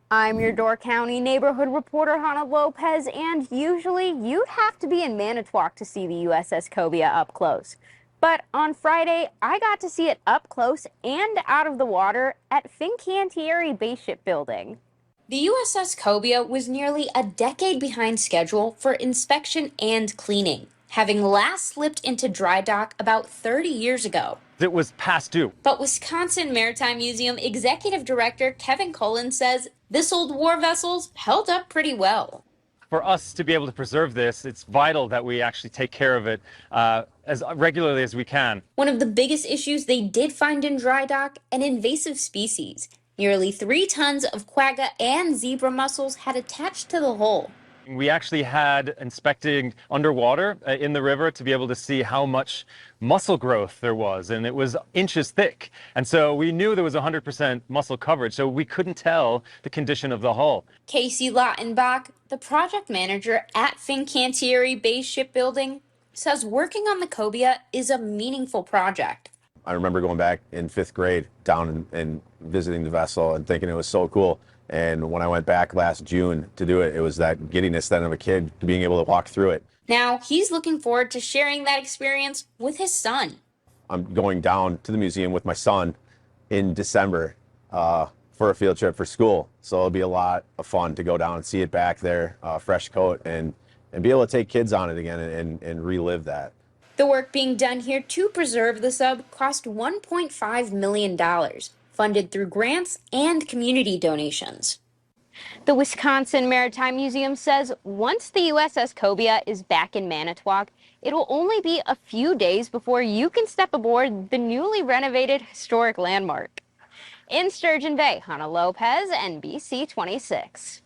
I'm your Door County neighborhood reporter, Hannah Lopez, and usually you'd have to be in Manitowoc to see the USS Cobia up close. But on Friday, I got to see it up close and out of the water at Fincantieri Base Shipbuilding. The USS Cobia was nearly a decade behind schedule for inspection and cleaning, having last slipped into dry dock about 30 years ago. It was past due. But Wisconsin Maritime Museum Executive Director Kevin Cullen says this old war vessel's held up pretty well. For us to be able to preserve this, it's vital that we actually take care of it as regularly as we can. One of the biggest issues they did find in dry dock, an invasive species. Nearly 3 tons of quagga and zebra mussels had attached to the hull. We actually had inspecting underwater in the river to be able to see how much mussel growth there was, and it was inches thick. And so we knew there was 100% mussel coverage, so we couldn't tell the condition of the hull. Casey Lautenbach, the project manager at Fincantieri Base Shipbuilding, says working on the Cobia is a meaningful project. I remember going back in 5th grade down and visiting the vessel and thinking it was so cool. And when I went back last June to do it, it was that giddiness then of a kid being able to walk through it. Now he's looking forward to sharing that experience with his son. I'm going down to the museum with my son in December for a field trip for school. So it'll be a lot of fun to go down and see it back there, fresh coat, and be able to take kids on it again and relive that. The work being done here to preserve the sub cost $1.5 million, funded through grants and community donations. The Wisconsin Maritime Museum says once the USS Cobia is back in Manitowoc, it will only be a few days before you can step aboard the newly renovated historic landmark. In Sturgeon Bay, Hannah Lopez, NBC 26.